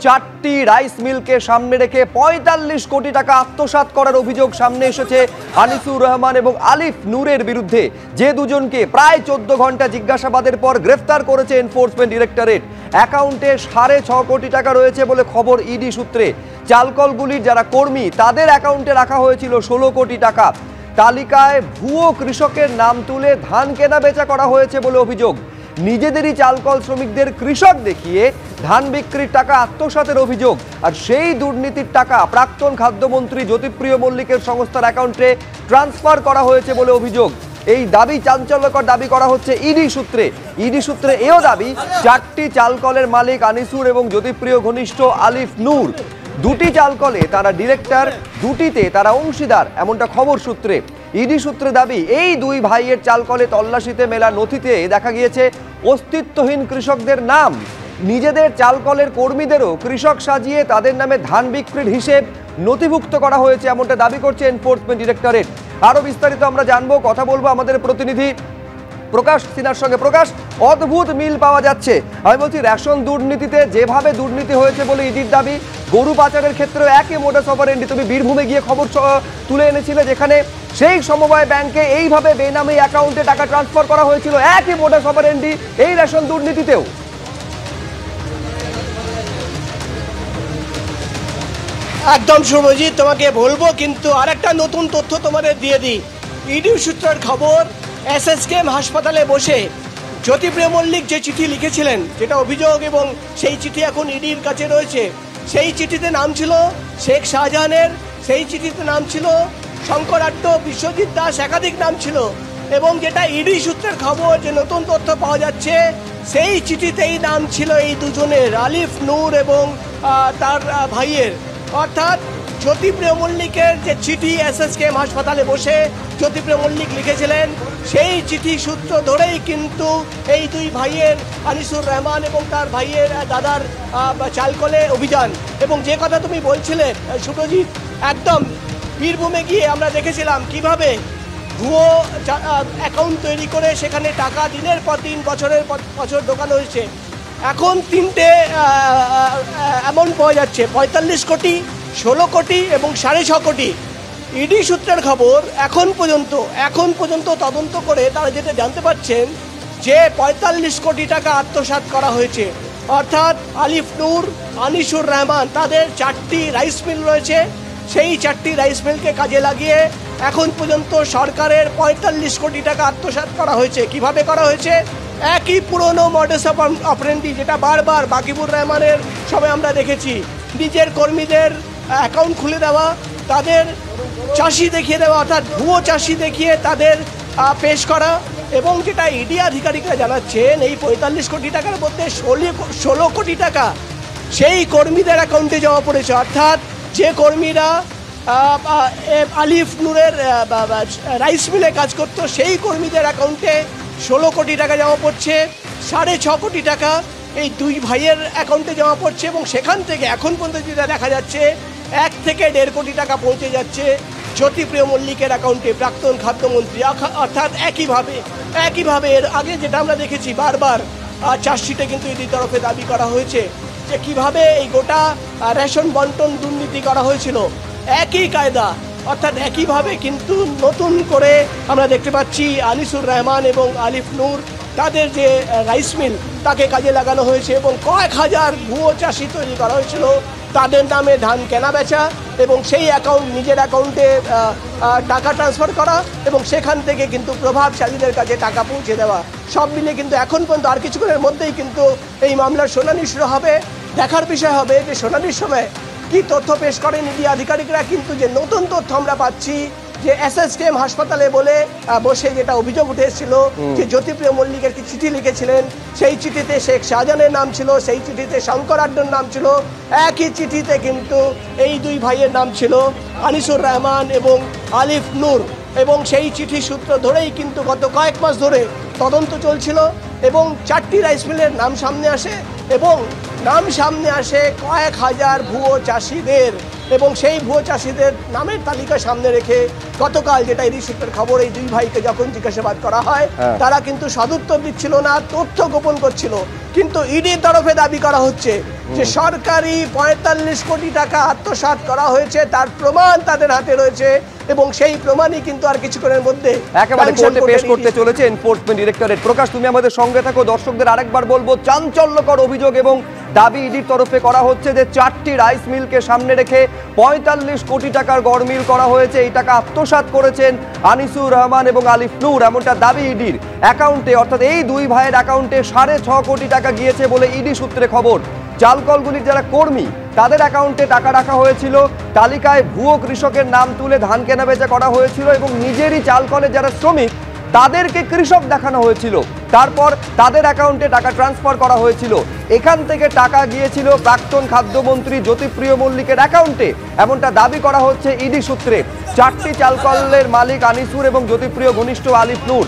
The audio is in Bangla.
চারটি রাইস মিলকে সামনে রেখে ৪৫ কোটি টাকা আত্মসাৎ করার অভিযোগ সামনে এসেছে আনিসুর রহমান এবং আলিফ নূরের বিরুদ্ধে, যে দুজনকে প্রায় ১৪ ঘন্টা জিজ্ঞাসাবাদের পর গ্রেফতার করেছে এনফোর্সমেন্ট ডিরেক্টরেট। অ্যাকাউন্টে ৬.৫ কোটি টাকা রয়েছে বলে খবর ইডি সূত্রে। চালকলগুলির যারা কর্মী তাদের অ্যাকাউন্টে রাখা হয়েছিল ১৬ কোটি টাকা। তালিকায় ভুয়ো কৃষকের নাম তুলে ধান কেনা বেচা করা হয়েছে বলে অভিযোগ। নিজেদেরই চালকল শ্রমিকদের কৃষক দেখিয়ে ধান বিক্রির টাকা আত্মসাতের অভিযোগ। আর সেই দুর্নীতির টাকা প্রাক্তন খাদ্যমন্ত্রী জ্যোতিপ্রিয় মল্লিকের সংস্থার অ্যাকাউন্টে ট্রান্সফার করা হয়েছে বলে অভিযোগ। এই দাবি চাঞ্চল্যকর দাবি করা হচ্ছে ইডি সূত্রে। ইডি সূত্রে এও দাবি, চারটি চালকলের মালিক আনিসুর এবং জ্যোতিপ্রিয় ঘনিষ্ঠ আলিফ নূর। দুটি চালকলে তারা ডিরেক্টর, দুটিতে তারা অংশীদার, এমনটা খবর সূত্রে। ইডি সূত্রে দাবি, এই দুই ভাইয়ের চালকলে তল্লাশিতে মেলা নথিতে দেখা গিয়েছে অস্তিত্বহীন কৃষকদের নাম। নিজেদের চালকলের কর্মীদেরও কৃষক সাজিয়ে তাদের নামে ধান বিক্রির হিসেব নথিভুক্ত করা হয়েছে, এমনটা দাবি করছে এনফোর্সমেন্ট ডিরেক্টরেট। আরও বিস্তারিত আমরা জানবো, কথা বলবো আমাদের প্রতিনিধি প্রকাশ সিনহার সঙ্গে। প্রকাশ, অদ্ভুত মিল পাওয়া যাচ্ছে। আমি বলছি, রেশন দুর্নীতিতে যেভাবে দুর্নীতি হয়েছে বলে ইডির দাবি, গরু পাচারের ক্ষেত্রে একই মোডাস অপারেন্ডি। তুমি বীরভূমে গিয়ে খবর তুলে এনেছিলে, যেখানে সেই সমবায় ব্যাংকে এইভাবে বেনামি অ্যাকাউন্টে টাকা ট্রান্সফার করা হয়েছিল। একই মোডাস অপারেন্ডি এই রেশন দুর্নীতিতেও। একদম শুভজিৎ, তোমাকে বলবো, কিন্তু আরেকটা নতুন তথ্য তোমাদের দিয়ে দিই। ইডি সূত্রের খবর, এসএসকেএম হাসপাতালে বসে জ্যোতিপ্রিয় মল্লিক যে চিঠি লিখেছিলেন, যেটা অভিযোগ, এবং সেই চিঠি এখন ইডির কাছে রয়েছে। সেই চিঠিতে নাম ছিল শেখ শাহজাহানের, সেই চিঠিতে নাম ছিল শঙ্কর আড্ড, বিশ্বজিৎ দাস, একাধিক নাম ছিল। এবং যেটা ইডি সূত্রের খবর, যে নতুন তথ্য পাওয়া যাচ্ছে, সেই চিঠিতেই নাম ছিল এই দুজনের, আলিফ নূর এবং তার ভাইয়ের। অর্থাৎ জ্যোতিপ্রিয় মল্লিকের যে চিঠি এসএসকেএম হাসপাতালে বসে জ্যোতিপ্রিয় মল্লিক লিখেছিলেন, সেই চিঠি সূত্র ধরেই কিন্তু এই দুই ভাইয়ের, আনিসুর রহমান এবং তার ভাইয়ের দাদার চালকলে অভিযান। এবং যে কথা তুমি বলছিলে শুভজিৎ, একদম বীরভূমে গিয়ে আমরা দেখেছিলাম কিভাবে ভুয়ো অ্যাকাউন্ট তৈরি করে সেখানে টাকা দিনের পর দিন, বছরের পর বছর ঢোকানো হয়েছে। এখন তিনটে অ্যামাউন্ট পাওয়া যাচ্ছে, ৪৫ কোটি, ১৬ কোটি এবং ৬.৫ কোটি। ইডি সূত্রের খবর, এখন পর্যন্ত তদন্ত করে তারা যেটা জানতে পারছেন যে ৪৫ কোটি টাকা আত্মসাৎ করা হয়েছে। অর্থাৎ আলিফ নূর, আনিসুর রহমান, তাদের 4টি রাইস মিল রয়েছে। সেই 4টি রাইস মিলকে কাজে লাগিয়ে এখন পর্যন্ত সরকারের ৪৫ কোটি টাকা আত্মসাৎ করা হয়েছে। কিভাবে করা হয়েছে? একই পুরনো মডাস অপারেন্ডি, যেটা বারবার বাকিবুর রহমানের সময় আমরা দেখেছি। নিজের কর্মীদের অ্যাকাউন্ট খুলে দেওয়া, তাদের চাষি দেখিয়ে দেওয়া, অর্থাৎ ভুয়ো চাষি দেখিয়ে তাদের পেশ করা। এবং যেটা ইডি আধিকারিকরা জানাচ্ছেন, এই ৪৫ কোটি টাকার মধ্যে ১৬ কোটি টাকা সেই কর্মীদের অ্যাকাউন্টে জমা পড়েছে। অর্থাৎ যে কর্মীরা আলিফ নূরের রাইস মিলে কাজ করতো, সেই কর্মীদের অ্যাকাউন্টে ১৬ কোটি টাকা জমা পড়ছে। ৬.৫ কোটি টাকা এই দুই ভাইয়ের অ্যাকাউন্টে জমা পড়ছে। এবং সেখান থেকে এখন পর্যন্ত যেটা দেখা যাচ্ছে, ১ থেকে ১.৫ কোটি টাকা পৌঁছে যাচ্ছে জ্যোতিপ্রিয় মল্লিকের অ্যাকাউন্টে, প্রাক্তন খাদ্যমন্ত্রী। অর্থাৎ একইভাবে এর আগে যেটা আমরা দেখেছি, বারবার চার্জশিটে কিন্তু ইডির তরফে দাবি করা হয়েছে যে কিভাবে এই গোটা রেশন বন্টন দুর্নীতি করা হয়েছিল। একই কায়দা, অর্থাৎ একইভাবে কিন্তু নতুন করে আমরা দেখতে পাচ্ছি আনিসুর রহমান এবং আলিফ নূর, তাদের যে রাইস মিল, তাকে কাজে লাগানো হয়েছে এবং কয়েক হাজার ভুয়ো চাষি তৈরি করা হয়েছিল, তাদের নামে ধান কেনা বেচা এবং সেই অ্যাকাউন্ট, নিজের অ্যাকাউন্টে টাকা ট্রান্সফার করা এবং সেখান থেকে কিন্তু প্রভাবশালীদের কাছে টাকা পৌঁছে দেওয়া। সব মিলে কিন্তু এখন পর্যন্ত আর কিছুক্ষণের মধ্যেই কিন্তু এই মামলার শুনানি শুরু হবে। দেখার বিষয় হবে যে শুনানির সময় কি তথ্য পেশ করেন ইডি আধিকারিকরা। কিন্তু যে নতুন তথ্য আমরা পাচ্ছি, যে এসএসকেএম হাসপাতালে বসে যেটা অভিযোগ উঠে এসেছিল, যে জ্যোতিপ্রিয় মল্লিকের কি চিঠি লিখেছিলেন, সেই চিঠিতে শেখ শাহজাহানের নাম ছিল, সেই চিঠিতে শঙ্কর আড্ডর নাম ছিল, একই চিঠিতে কিন্তু এই দুই ভাইয়ের নাম ছিল, আনিসুর রহমান এবং আলিফ নূর। এবং সেই চিঠি সূত্র ধরেই কিন্তু গত কয়েক মাস ধরে তদন্ত চলছিল এবং 4টি রাইস মিলের নাম সামনে আসে এবং নাম সামনে আসে কয়েক হাজার ভুয়ো চাষিদের। এবং সেই ভুয়ো চাষিদের নামের তালিকা সামনে রেখে গতকাল, যেটা ইডি সূত্রের খবর, এই দুই ভাইকে যখন জিজ্ঞাসাবাদ করা হয়, তারা কিন্তু সদুত্তর দিচ্ছিল না, তথ্য গোপন করছিল। কিন্তু ইডির তরফে দাবি করা হচ্ছে যে সরকারি ৪৫ কোটি টাকা আত্মসাৎ করা হয়েছে তার প্রমাণ তাদের হাতে রয়েছে এবং সেই প্রমাণই কিন্তু আর কিছুক্ষণের মধ্যে একেবারে কোর্টে পেশ করতে চলেছে এনফোর্সমেন্ট ডিরেক্টরেট। প্রকাশ, তুমি আমাদের সঙ্গে থাকো। দর্শকদের আরেকবার বলবো, চাঞ্চল্যকর অভিযোগ এবং দাবি ইডির তরফে করা হচ্ছে যে 4টি রাইস মিলকে সামনে রেখে ৪৫ কোটি টাকার গড়মিল করা হয়েছে। এই টাকা আত্মসাৎ করেছেন আনিসুর রহমান এবং আলিফ নূর, এমনটা দাবি ইডির। অ্যাকাউন্টে অর্থাৎ এই দুই ভাইয়ের অ্যাকাউন্টে ৬.৫ কোটি টাকা গিয়েছে বলে ইডি সূত্রে খবর। চালকলগুলির যারা কর্মী তাদের অ্যাকাউন্টে টাকা রাখা হয়েছিল, তালিকায় ভুয়ো কৃষকের নাম তুলে ধান কেনাবেচা করা হয়েছিল এবং নিজেরই চালকলের যারা শ্রমিক তাদেরকে কৃষক দেখানো হয়েছিল, তারপর তাদের অ্যাকাউন্টে টাকা ট্রান্সফার করা হয়েছিল। এখান থেকে টাকা গিয়েছিল প্রাক্তন খাদ্যমন্ত্রী জ্যোতিপ্রিয় মল্লিকের অ্যাকাউন্টে, এমনটা দাবি করা হচ্ছে ইডি সূত্রে। 4টি চালকলের মালিক আনিসুর এবং জ্যোতিপ্রিয় ঘনিষ্ঠ আলিফ নূর।